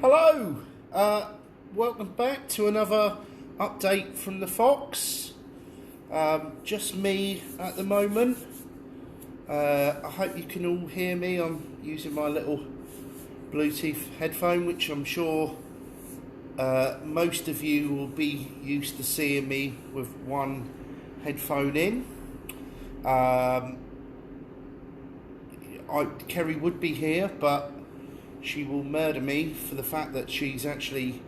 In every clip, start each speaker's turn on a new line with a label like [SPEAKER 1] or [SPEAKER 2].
[SPEAKER 1] Hello, welcome back to another update from the Fox. Just me at the moment. I hope you can all hear me. I'm using my little Bluetooth headphone, which I'm sure most of you will be used to seeing me with one headphone in. Kerry would be here, but she will murder me for the fact that she's actually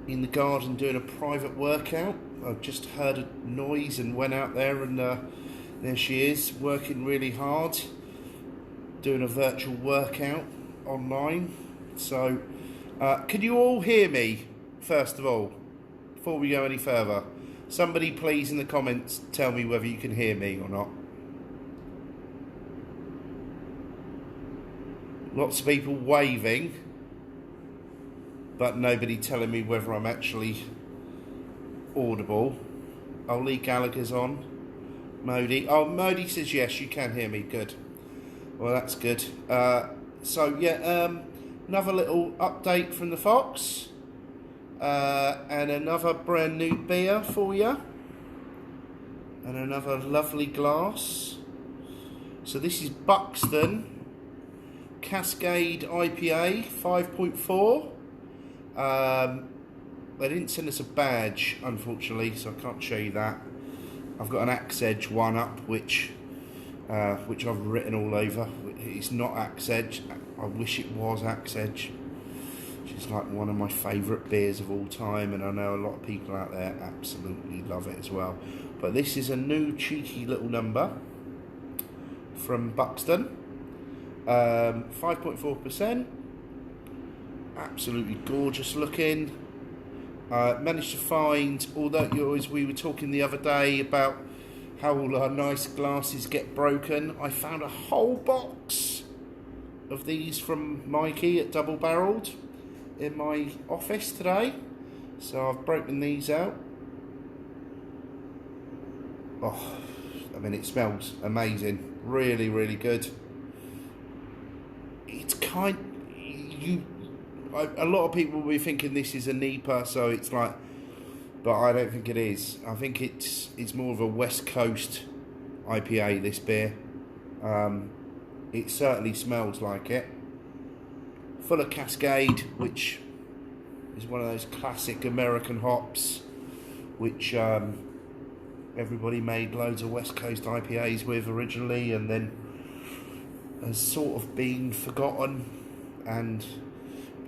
[SPEAKER 1] in the garden doing a private workout. I've just heard a noise and went out there, and there she is, working really hard, doing a virtual workout online. So, can you all hear me, first of all, before we go any further? Somebody please in the comments tell me whether you can hear me or not. Lots of people waving, but nobody telling me whether I'm actually audible. Oh, Lee Gallagher's on. Modi. Oh, Modi says yes, you can hear me. Good. Well, that's good. So, yeah, another little update from the Fox. And another brand new beer for you. And another lovely glass. So this is Buxton Cascade IPA 5.4. They didn't send us a badge, unfortunately, so I can't show you that. I've got an Axe Edge one up, which I've written all over. It's not Axe Edge. I wish it was Axe Edge. It's like one of my favourite beers of all time, and I know a lot of people out there absolutely love it as well. But this is a new cheeky little number from Buxton. 5.4%. Absolutely gorgeous looking. Managed to find, although we were talking the other day about how all our nice glasses get broken, I found a whole box of these from Mikey at Double Barreled in my office today. So I've broken these out. Oh, I mean, it smells amazing. Really, really good. It's a lot of people will be thinking this is a NEPA, so it's like, but I don't think it is. I think it's more of a West Coast IPA, this beer. It certainly smells like it. Full of Cascade, which is one of those classic American hops, which everybody made loads of West Coast IPAs with originally, and then has sort of been forgotten, and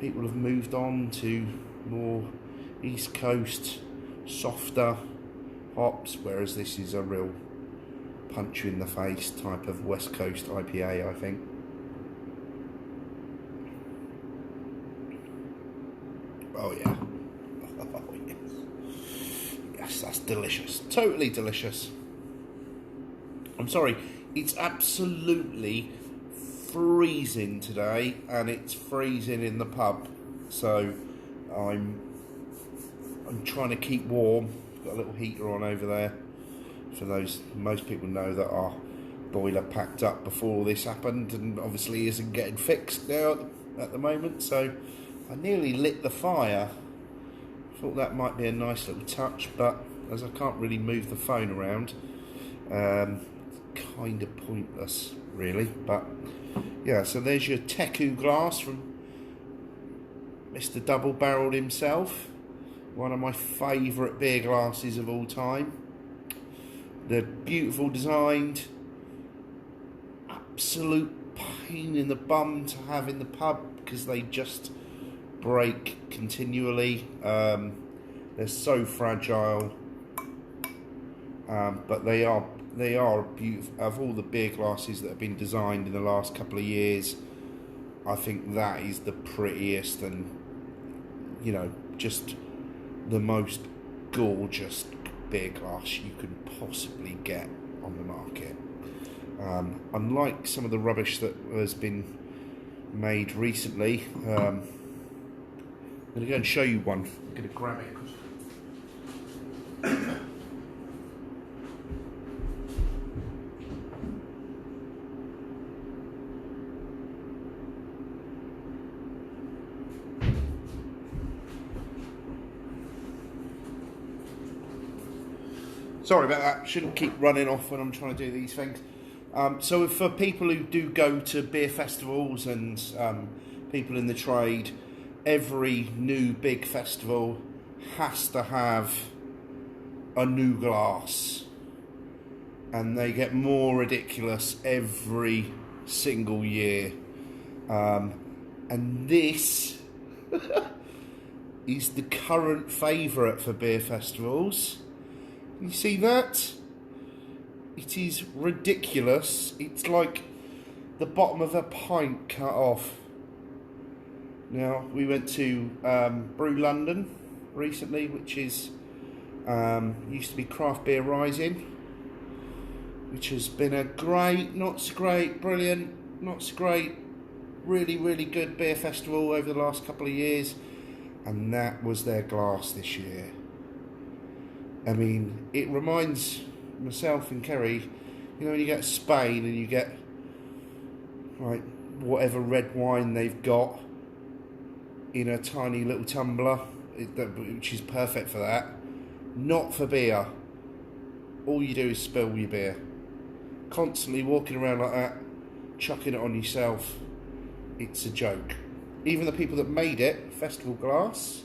[SPEAKER 1] people have moved on to more East Coast, softer hops, whereas this is a real punch you in the face type of West Coast IPA, I think. Oh yeah. Oh yes. Yes, that's delicious. Totally delicious. I'm sorry, it's absolutely freezing today, and it's freezing in the pub, so I'm trying to keep warm. Got a little heater on over there. For those, most people know that our boiler packed up before this happened, and obviously isn't getting fixed now at the moment, so I nearly lit the fire. Thought that might be a nice little touch, but as I can't really move the phone around, kind of pointless really. But yeah, so there's your Teku glass from Mr. Double Barreled himself. One of my favourite beer glasses of all time. They're beautiful designed. Absolute pain in the bum to have in the pub because they just break continually. They're so fragile. But they are beautiful. Of all the beer glasses that have been designed in the last couple of years, I think that is the prettiest and, you know, just the most gorgeous beer glass you can possibly get on the market. Unlike some of the rubbish that has been made recently, I'm going to go and show you one. I'm going to grab it. Sorry about that. Shouldn't keep running off when I'm trying to do these things. So for people who do go to beer festivals and people in the trade, every new big festival has to have a new glass, and they get more ridiculous every single year. And this is the current favourite for beer festivals. You see that? It is ridiculous. It's like the bottom of a pint cut off. Now, we went to Brew London recently, which is used to be Craft Beer Rising, which has been a great, not so great, brilliant, not so great, really, really good beer festival over the last couple of years, and that was their glass this year. I mean, it reminds myself and Kerry, you know, when you get Spain and you get like whatever red wine they've got in a tiny little tumbler, which is perfect for that. Not for beer. All you do is spill your beer. Constantly walking around like that, chucking it on yourself. It's a joke. Even the people that made it, Festival Glass,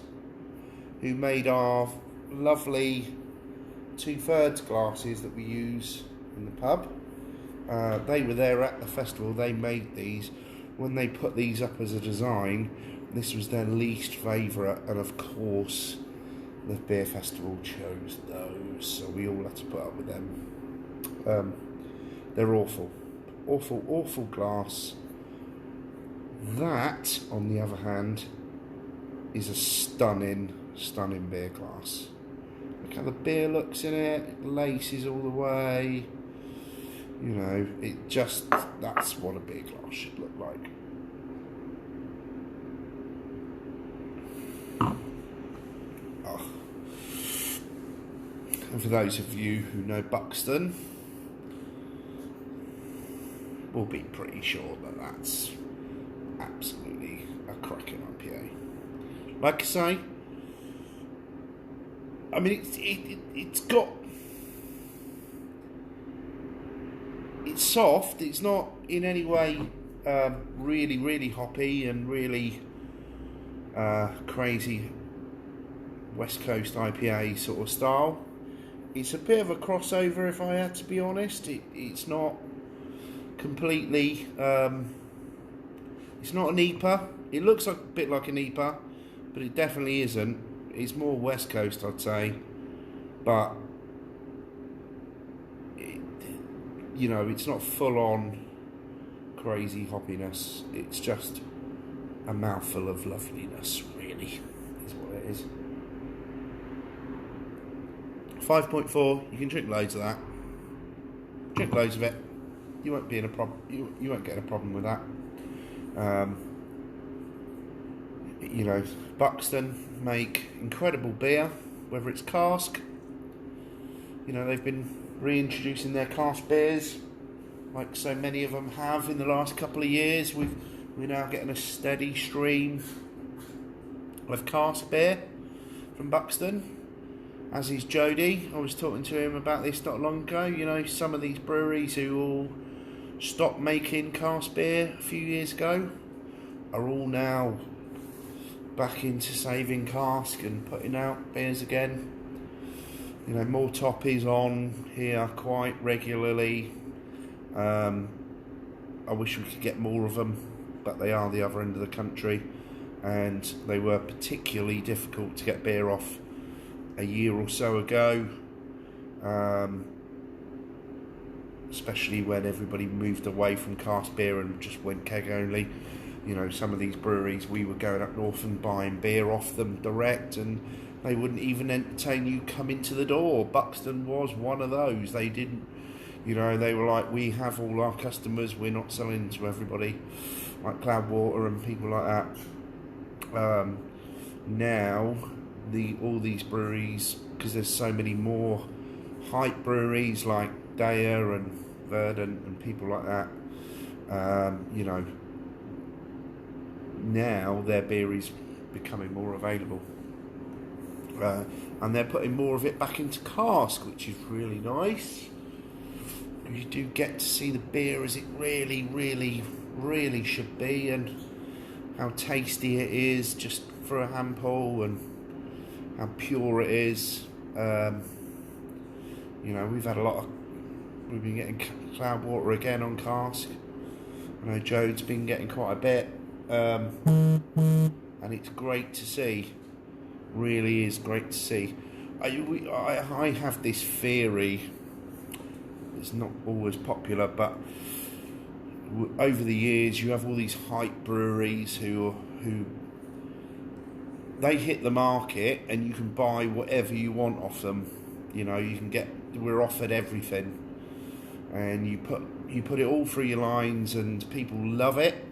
[SPEAKER 1] who made our lovely 2/3 glasses that we use in the pub, they were there at the festival. They made these. When they put these up as a design, this was their least favourite, and of course the beer festival chose those, so we all had to put up with them. They're awful, awful glass. That, on the other hand, is a stunning beer glass. Look how the beer looks in it. It laces all the way. You know, that's what a beer glass should look like. Oh. And for those of you who know Buxton, we'll be pretty sure that that's absolutely a cracking IPA. Like I say, I mean, it's soft. It's not in any way really hoppy and really crazy West Coast IPA sort of style. It's a bit of a crossover, if I had to be honest. It's not completely. It's not an IPA. It looks like a bit like an IPA, but it definitely isn't. It's more West Coast, I'd say, but it's not full on crazy hoppiness. It's just a mouthful of loveliness, really, is what it is. 5.4. You can drink loads of that. Drink loads of it. You won't be in a problem. You won't get a problem with that. Buxton make incredible beer, whether it's cask. They've been reintroducing their cask beers, like so many of them have in the last couple of years. We're now getting a steady stream of cask beer from Buxton, as is Jody. I was talking to him about this not long ago. Some of these breweries who all stopped making cask beer a few years ago are all now back into saving cask and putting out beers again. More Toppies on here quite regularly. I wish we could get more of them, but they are the other end of the country, and they were particularly difficult to get beer off a year or so ago, especially when everybody moved away from cask beer and just went keg only. Some of these breweries, we were going up north and buying beer off them direct, and they wouldn't even entertain you coming to the door. Buxton was one of those. They didn't, they were like, we have all our customers, we're not selling to everybody, like Cloudwater and people like that. Now, all these breweries, because there's so many more hype breweries like Daya and Verdant and people like that, now their beer is becoming more available. And they're putting more of it back into cask, which is really nice. You do get to see the beer as it really, really, really should be, and how tasty it is just for a hand pull, and how pure it is. You know, we've been getting cloud water again on cask. I know Jode's been getting quite a bit, and it's great to see. Really is great to see. I have this theory. It's not always popular, but over the years you have all these hype breweries who they hit the market and you can buy whatever you want off them. You know, we're offered everything, and you put it all through your lines and people love it,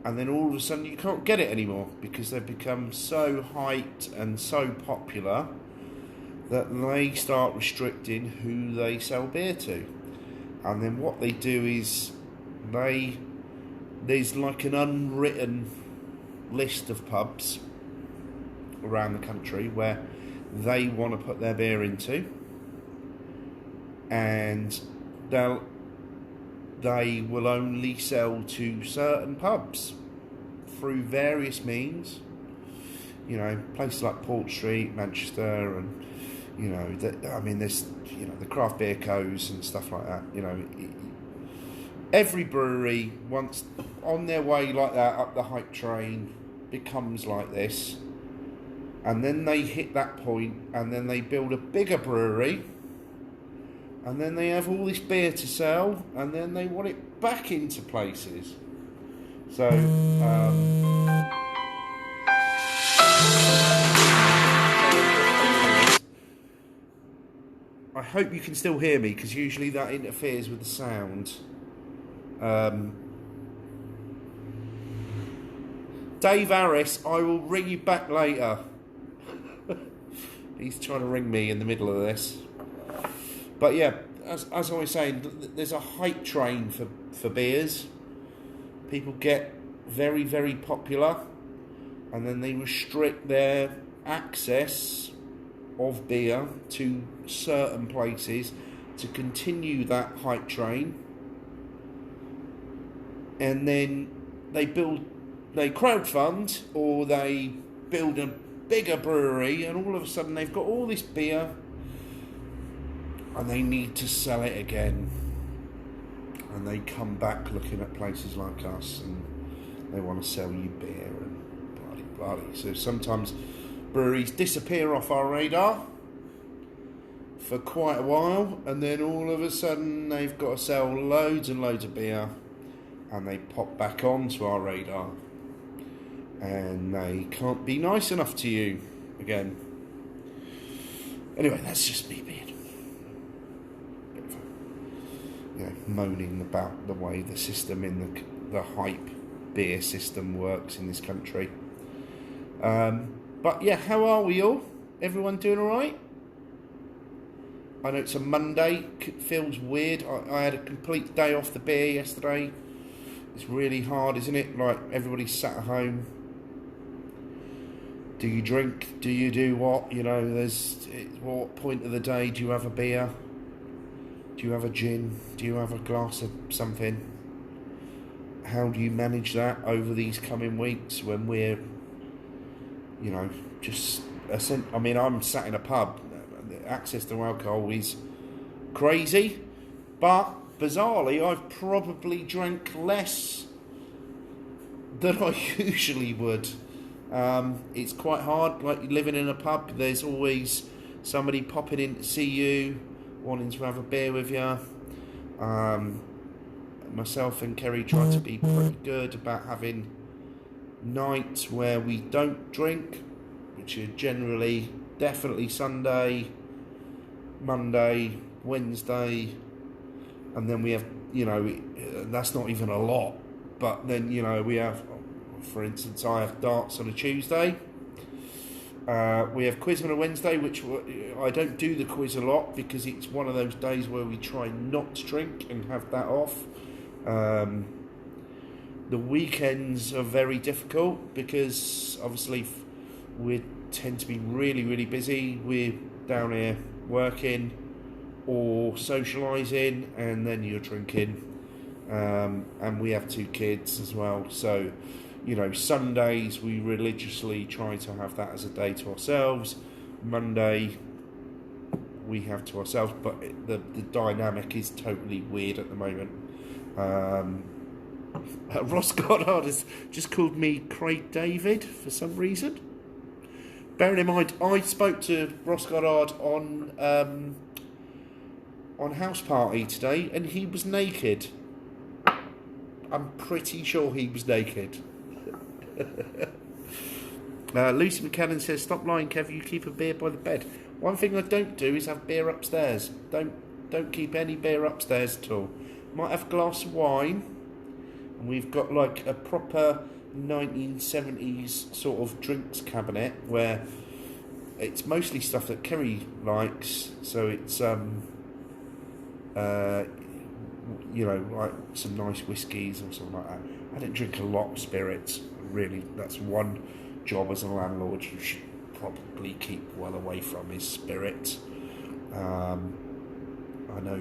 [SPEAKER 1] and then all of a sudden you can't get it anymore because they've become so hyped and so popular that they start restricting who they sell beer to. And then what they do is there's like an unwritten list of pubs around the country where they want to put their beer into, and they will only sell to certain pubs through various means. You know, places like Port Street, Manchester, and you know, there's the craft beer co's and stuff like that. You know, every brewery, once on their way like that up the hype train, becomes like this, and then they hit that point, and then they build a bigger brewery, and then they have all this beer to sell, and then they want it back into places. So, I hope you can still hear me, because usually that interferes with the sound. Dave Harris, I will ring you back later. He's trying to ring me in the middle of this. But yeah, as I was saying, there's a hype train for beers. People get very, very popular, and then they restrict their access of beer to certain places to continue that hype train. And then they crowdfund, or they build a bigger brewery, and all of a sudden they've got all this beer and they need to sell it again, and they come back looking at places like us and they want to sell you beer and bloody. So sometimes breweries disappear off our radar for quite a while, and then all of a sudden they've got to sell loads and loads of beer, and they pop back onto our radar, and they can't be nice enough to you again. Anyway, that's just me being, moaning about the way the system in the hype beer system works in this country. But yeah, how are we all? Everyone doing all right? I know it's a Monday. It feels weird. I had a complete day off the beer yesterday. It's really hard, isn't it? Like, everybody's sat at home. Do you drink? Do you do what? You know, what point of the day do you have a beer? Do you have a gin? Do you have a glass of something? How do you manage that over these coming weeks when we're, I'm sat in a pub. Access to alcohol is crazy, but bizarrely, I've probably drank less than I usually would. It's quite hard, like living in a pub. There's always somebody popping in to see you, wanting to have a beer with you. Myself and Kerry try to be pretty good about having nights where we don't drink, which are generally definitely Sunday, Monday, Wednesday, and then we have, that's not even a lot, but then, we have, for instance, I have darts on a Tuesday, we have quiz on a Wednesday, which I don't do the quiz a lot because it's one of those days where we try not to drink and have that off. The weekends are very difficult because obviously we're tend to be really, really busy. We're down here working or socialising, and then you're drinking. And we have 2 kids as well, so Sundays we religiously try to have that as a day to ourselves. Monday we have to ourselves, but the dynamic is totally weird at the moment. Ross Goddard has just called me Craig David for some reason. Bearing in mind, I spoke to Ross Goddard on House Party today, and he was naked. I'm pretty sure he was naked. Lucy McCannon says, "Stop lying, Kev. You keep a beer by the bed." One thing I don't do is have beer upstairs. Don't keep any beer upstairs at all. Might have a glass of wine, and we've got like a proper 1970s sort of drinks cabinet where it's mostly stuff that Kerry likes. So it's like some nice whiskies or something like that. I don't drink a lot of spirits, really. That's one job as a landlord you should probably keep well away from, is spirits. I know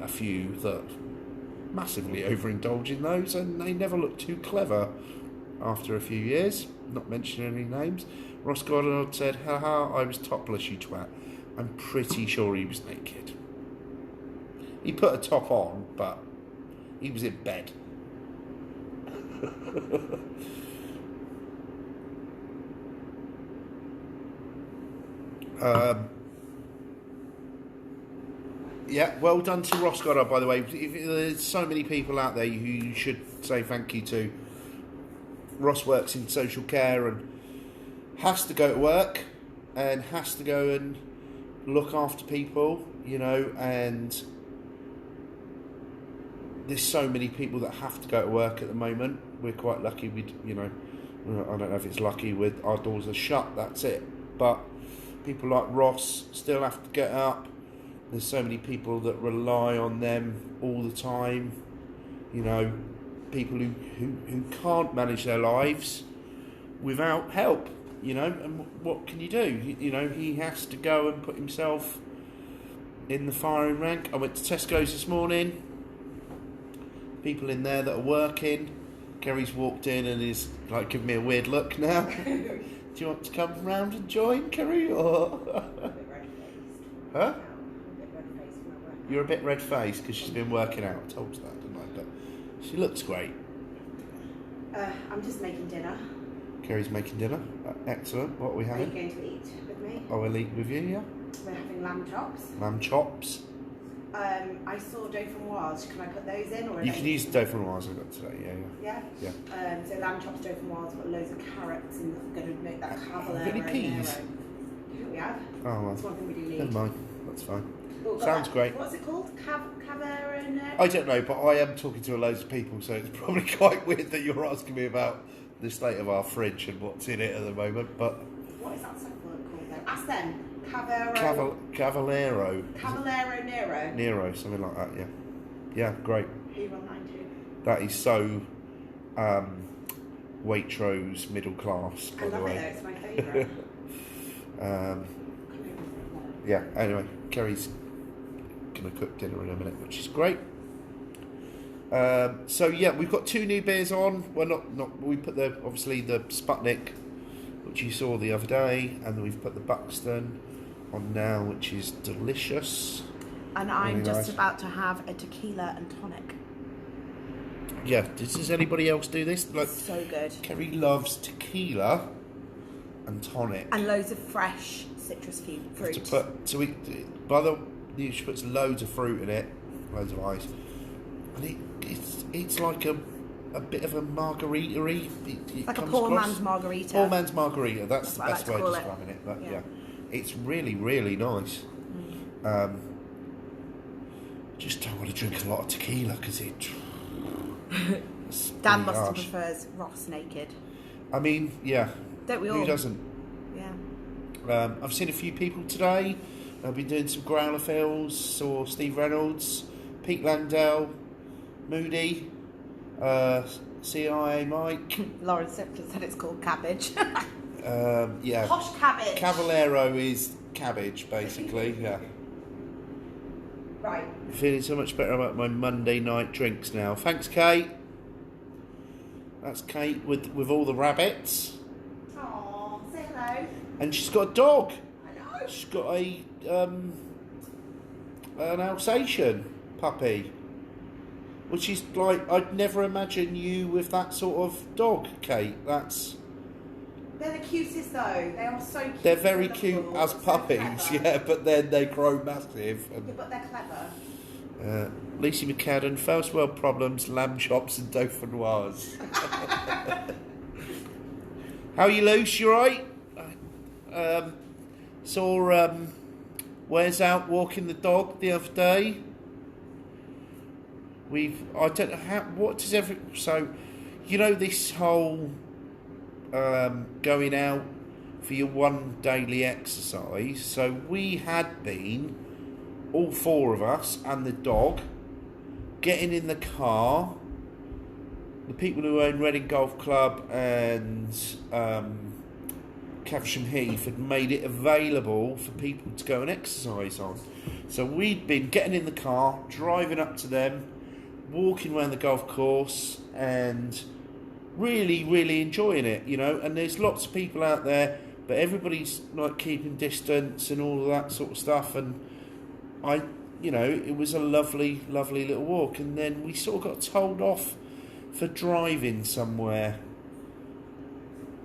[SPEAKER 1] a few that massively overindulge in those, and they never look too clever after a few years. Not mentioning any names. Ross Goddard said, "Haha, I was topless, you twat." I'm pretty sure he was naked. He put a top on, but he was in bed. Yeah, well done to Ross Goddard, by the way. There's so many people out there who you should say thank you to. Ross works in social care and has to go to work and has to go and look after people, and there's so many people that have to go to work at the moment. We're quite lucky. I don't know if it's lucky, with our doors are shut, that's it. But people like Ross still have to get up. There's so many people that rely on them all the time. People who can't manage their lives without help. And what can you do? He has to go and put himself in the firing rank. I went to Tesco's this morning. People in there that are working. Kerry's walked in and is like giving me a weird look now. Do you want to come round and join, Kerry? Or huh? You're a bit red-faced because she's been working out. I told you that, didn't I? But she looks great.
[SPEAKER 2] I'm just making dinner.
[SPEAKER 1] Kerry's making dinner. Excellent. What are we having?
[SPEAKER 2] Are you going to eat with me?
[SPEAKER 1] I will eat with you, yeah.
[SPEAKER 2] We're having lamb chops.
[SPEAKER 1] Lamb chops.
[SPEAKER 2] I saw dauphinoise. Can I put those in? Or
[SPEAKER 1] you can use dauphinoise I've got today,
[SPEAKER 2] yeah.
[SPEAKER 1] Yeah?
[SPEAKER 2] Yeah. So lamb chops, dauphinoise, got loads of carrots, and we're going to make that Caversham.
[SPEAKER 1] Any peas?
[SPEAKER 2] We have.
[SPEAKER 1] Oh, well.
[SPEAKER 2] That's one thing we do need.
[SPEAKER 1] Never mind. That's fine.
[SPEAKER 2] Well,
[SPEAKER 1] sounds great.
[SPEAKER 2] What's it called? Caversham?
[SPEAKER 1] I don't know, but I am talking to loads of people, so it's probably quite weird that you're asking me about the state of our fridge and what's in it at the moment. But
[SPEAKER 2] what is that second word called though? Ask them.
[SPEAKER 1] Cavallero
[SPEAKER 2] Nero,
[SPEAKER 1] something like that. Yeah, great.
[SPEAKER 2] Who run that into?
[SPEAKER 1] That is so Waitrose middle class, by the way.
[SPEAKER 2] I love it though, it's my favourite.
[SPEAKER 1] Yeah, anyway, Kerry's going to cook dinner in a minute, which is great. So yeah, we've got 2 new beers on. Well, not we put obviously the Sputnik, which you saw the other day, and then we've put the Buxton on now, which is delicious.
[SPEAKER 2] And I'm just about to have a Tequila and Tonic.
[SPEAKER 1] Yeah, does anybody else do this? Like,
[SPEAKER 2] so good.
[SPEAKER 1] Kerry loves tequila and tonic.
[SPEAKER 2] And loads of she
[SPEAKER 1] puts loads of fruit in it, loads of ice, and it's like a bit of a margarita-y.
[SPEAKER 2] It's like a poor man's margarita.
[SPEAKER 1] Poor man's margarita. That's the best way of describing it. But yeah, it's really, really nice. Just don't want to drink a lot of tequila because it.
[SPEAKER 2] Dan must prefers Ross naked.
[SPEAKER 1] I mean, yeah.
[SPEAKER 2] Don't we all?
[SPEAKER 1] Who doesn't?
[SPEAKER 2] Yeah.
[SPEAKER 1] I've seen a few people today. I've been doing some growler fills. Saw Steve Reynolds, Pete Landell, Moody, CIA Mike.
[SPEAKER 2] Lauren Simpson said it's called cabbage.
[SPEAKER 1] Yeah.
[SPEAKER 2] Posh cabbage.
[SPEAKER 1] Cavallero is cabbage, basically. Yeah.
[SPEAKER 2] Right.
[SPEAKER 1] I'm feeling so much better about my Monday night drinks now. Thanks, Kate. That's Kate with all the rabbits.
[SPEAKER 2] Aww, say hello.
[SPEAKER 1] And she's got a dog.
[SPEAKER 2] I know.
[SPEAKER 1] She's got an Alsatian puppy, which is like, I'd never imagine you with that sort of dog, Kate.
[SPEAKER 2] They're the cutest though. They are so cute.
[SPEAKER 1] They're very cute as
[SPEAKER 2] So
[SPEAKER 1] puppies,
[SPEAKER 2] clever.
[SPEAKER 1] yeah, but then they grow massive.
[SPEAKER 2] Yeah, but they're clever.
[SPEAKER 1] Lucy McCadden, first world problems, lamb chops and dauphinoise. How are you, Luce? You right? Saw Wes out walking the dog the other day. I don't know how. What does so? You know this whole going out for your one daily exercise. So we had been, all four of us and the dog, getting in the car. The people who own Reading Golf Club and Caversham Heath had made it available for people to go and exercise on. So we'd been getting in the car, driving up to them, walking around the golf course and really, really enjoying it, you know. And there's lots of people out there, but everybody's like keeping distance and all of that sort of stuff. And it was a lovely, lovely little walk. And then we sort of got told off for driving somewhere.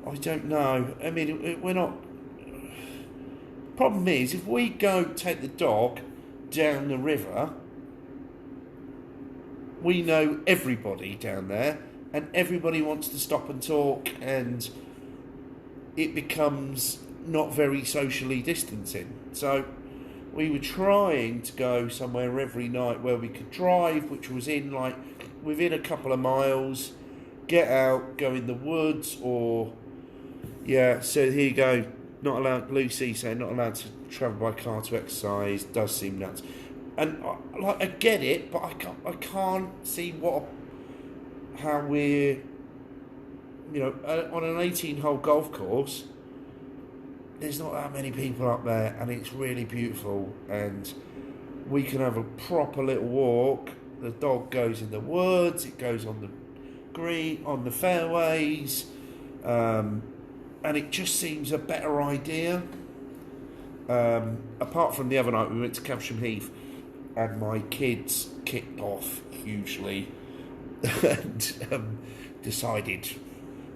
[SPEAKER 1] I don't know. I mean, we're not. Problem is, if we go take the dog down the river, we know everybody down there, and everybody wants to stop and talk, and it becomes not very socially distancing. So we were trying to go somewhere every night where we could drive, which was within a couple of miles, get out, go in the woods, or so here you go. Not allowed. Lucy saying not allowed to travel by car to exercise does seem nuts. And I get it, but I can't see how we're, on an 18-hole golf course. There's not that many people up there, and it's really beautiful. And we can have a proper little walk. The dog goes in the woods. It goes on the green, on the fairways, and it just seems a better idea. Apart from the other night, we went to Caversham Heath, and my kids kicked off hugely and decided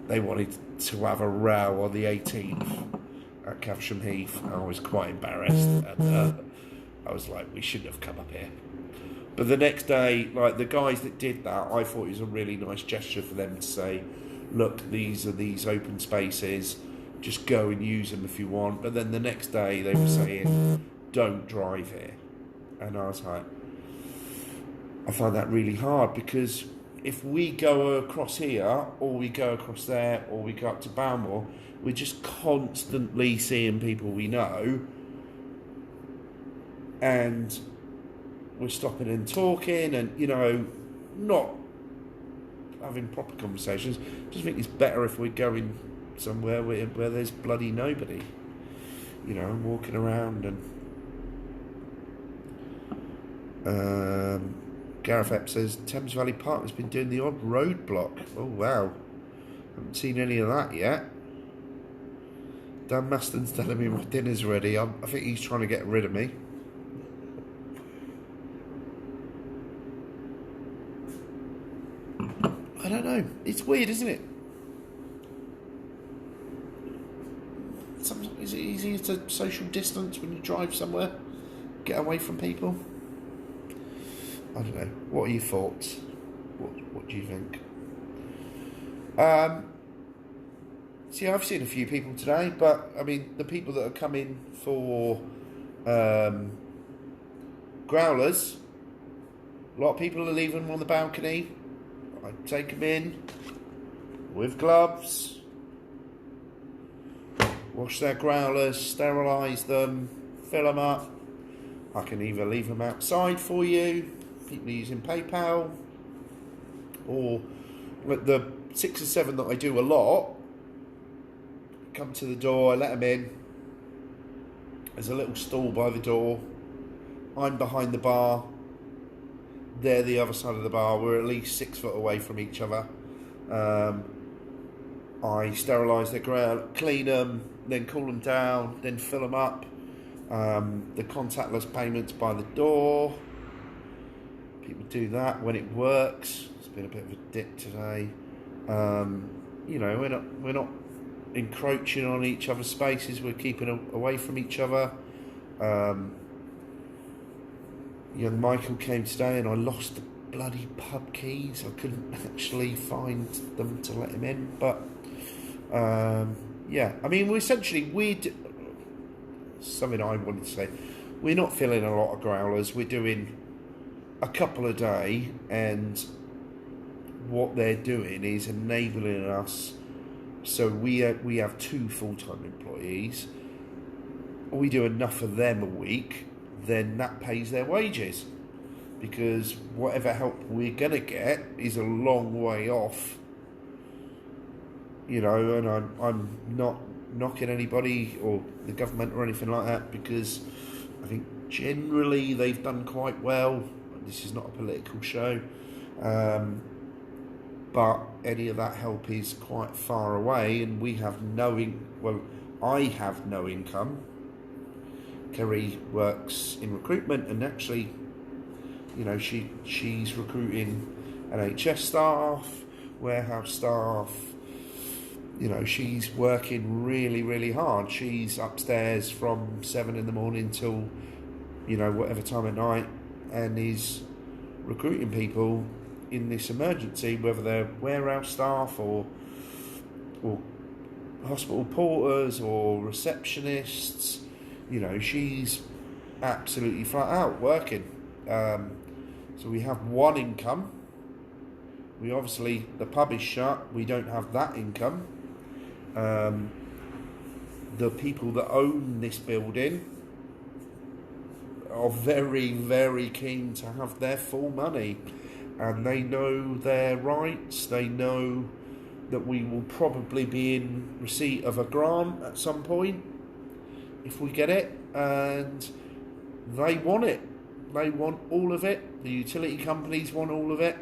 [SPEAKER 1] they wanted to have a row on the 18th at Caversham Heath. I was quite embarrassed, and I was like, we shouldn't have come up here. But the next day, like the guys that did that, I thought it was a really nice gesture for them to say, look, these are these open spaces, just go and use them if you want. But then the next day they were saying, don't drive here. And I was like, I find that really hard, because if we go across here, or we go across there, or we go up to Balmore, we're just constantly seeing people we know, and we're stopping and talking, and not having proper conversations. I just think it's better if we're going somewhere where there's bloody nobody, walking around. And Gareth Epp says Thames Valley Park has been doing the odd roadblock. Oh wow, haven't seen any of that yet. Dan Maston's telling me my dinner's ready. I think he's trying to get rid of me. I don't know. It's weird, isn't it? Is it easier to social distance when you drive somewhere? Get away from people? I don't know. What are your thoughts? What do you think? See, I've seen a few people today, but I mean, the people that are coming for growlers, a lot of people are leaving them on the balcony. I take them in with gloves, wash their growlers, sterilise them, fill them up. I can either leave them outside for you, people are using PayPal, or the 6 or 7 that I do a lot, come to the door, I let them in. There's a little stall by the door. I'm behind the bar. They're the other side of the bar. We're at least 6 foot away from each other. I sterilise their ground, clean them, then cool them down, then fill them up. The contactless payments by the door. People do that when it works. It's been a bit of a dip today. You know, we're not encroaching on each other's spaces. We're keeping away from each other. Young Michael came today and I lost the bloody pub keys. I couldn't actually find them to let him in, but yeah, I mean, something I wanted to say, we're not filling a lot of growlers. We're doing a couple a day, and what they're doing is enabling us. So we have 2 full-time employees. We do enough of them a week, then that pays their wages, because whatever help we're gonna get is a long way off, you know. And I'm not knocking anybody or the government or anything like that, because I think generally they've done quite well. This is not a political show, but any of that help is quite far away, and we have I have no income. Kerry works in recruitment, and actually, you know, she's recruiting NHS staff, warehouse staff. You know, she's working really, really hard. She's upstairs from 7 in the morning till, you know, whatever time at night, and is recruiting people in this emergency, whether they're warehouse staff or hospital porters or receptionists. You know, she's absolutely flat out working. So we have one income. We obviously, the pub is shut. We don't have that income. The people that own this building are very, very keen to have their full money, and they know their rights. They know that we will probably be in receipt of a grant at some point if we get it, and they want it. They want all of it. The utility companies want all of it.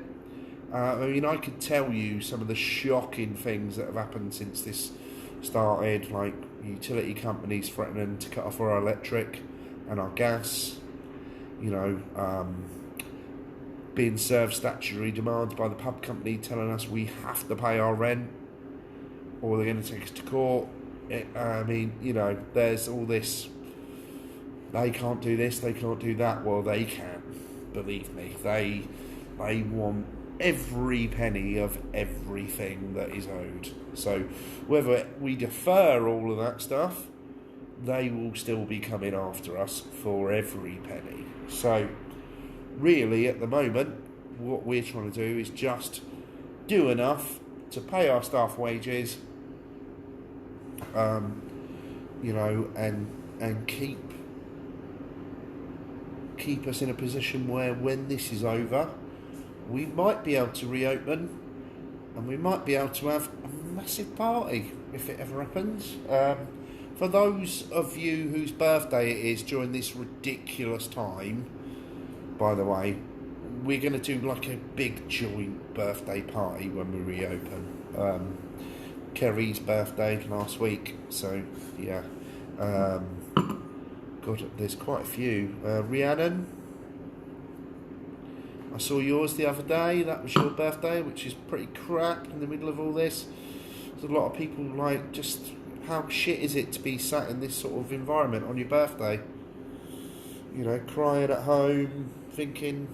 [SPEAKER 1] I mean, I could tell you some of the shocking things that have happened since this started, like utility companies threatening to cut off our electric and our gas, you know, being served statutory demands by the pub company telling us we have to pay our rent or they're going to take us to court. I mean, you know, there's all this, they can't do this, they can't do that. Well, they can, believe me. They want every penny of everything that is owed. So whether we defer all of that stuff, they will still be coming after us for every penny. So really, at the moment, what we're trying to do is just do enough to pay our staff wages, you know, and keep us in a position where when this is over, we might be able to reopen, and we might be able to have a massive party if it ever happens. For those of you whose birthday it is during this ridiculous time, by the way, we're going to do like a big joint birthday party when we reopen. Kerry's birthday last week, so yeah. God, there's quite a few. Rhiannon, I saw yours the other day. That was your birthday, which is pretty crap in the middle of all this. There's a lot of people like, just how shit is it to be sat in this sort of environment on your birthday? You know, crying at home, thinking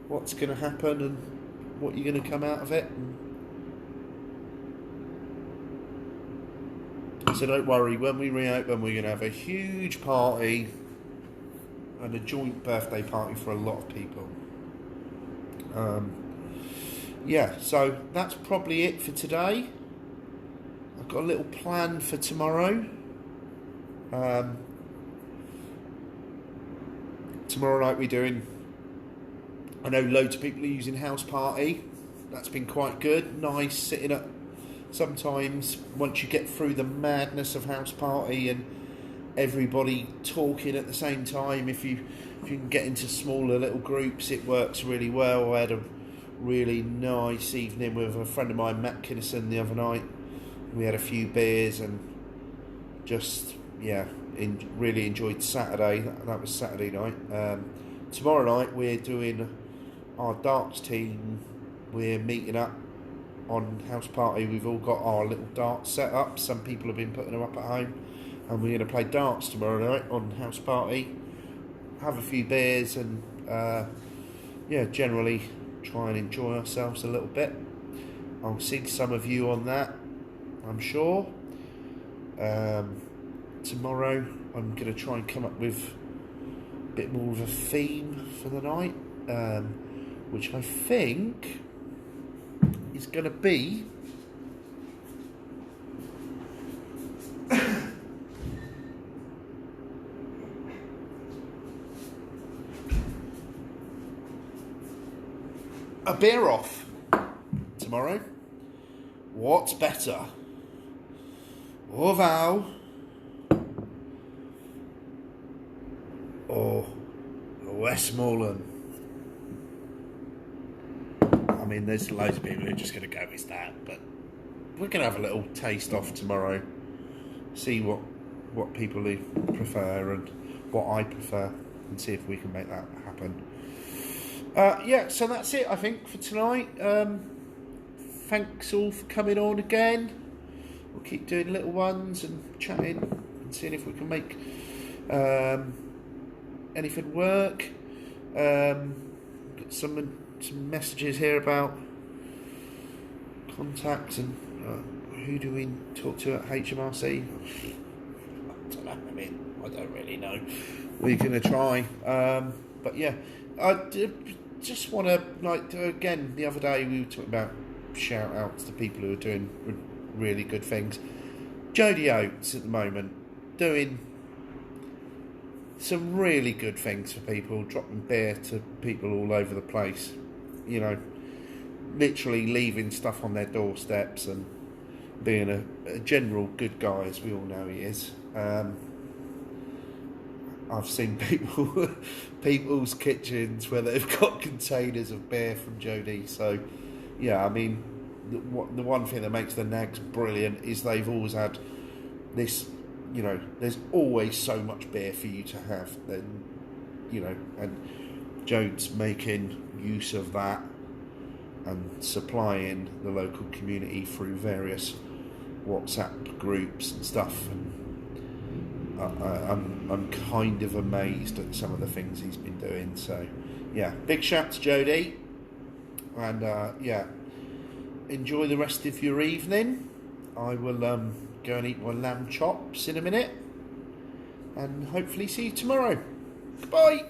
[SPEAKER 1] what's going to happen and what you're going to come out of it. So don't worry, when we reopen, we're going to have a huge party and a joint birthday party for a lot of people. Yeah, so that's probably it for today. I've got a little plan for tomorrow. Tomorrow night we're doing, I know loads of people are using House Party. That's been quite good. Nice, sitting at sometimes once you get through the madness of house party and everybody talking at the same time, if you can get into smaller little groups, it works really well. I had a really nice evening with a friend of mine, Matt Kinnison, the other night. We had a few beers and just really enjoyed Saturday. That was Saturday night. Tomorrow night we're doing our darts team. We're meeting up on house party. We've all got our little darts set up. Some people have been putting them up at home, and we're going to play darts tomorrow night on house party. Have a few beers and generally try and enjoy ourselves a little bit. I'll see some of you on that, I'm sure. Tomorrow I'm going to try and come up with a bit more of a theme for the night, which I think is going to be a beer off tomorrow. What's better? Orval or Westmoreland? I mean, there's loads of people who are just going to go with that, but we're going to have a little taste off tomorrow, see what people prefer and what I prefer, and see if we can make that happen. So that's it, I think, for tonight. Thanks all for coming on again. We'll keep doing little ones and chatting and seeing if we can make anything work. Got some messages here about contacts and who do we talk to at HMRC? I don't know. I mean, I don't really know. We're going to try. But yeah, I just want to, again, the other day we were talking about shout outs to people who are doing really good things. Jodie Oates at the moment doing some really good things for people, dropping beer to people all over the place, literally leaving stuff on their doorsteps and being a general good guy, as we all know he is. I've seen people's kitchens where they've got containers of beer from Jodie. So, yeah, I mean, the one thing that makes the Nags brilliant is they've always had this, there's always so much beer for you to have. Then, and Jode's making use of that and supplying the local community through various WhatsApp groups and stuff. And I'm kind of amazed at some of the things he's been doing. So yeah, big shout to Jodie, and enjoy the rest of your evening. I will go and eat my lamb chops in a minute, and hopefully see you tomorrow. Goodbye.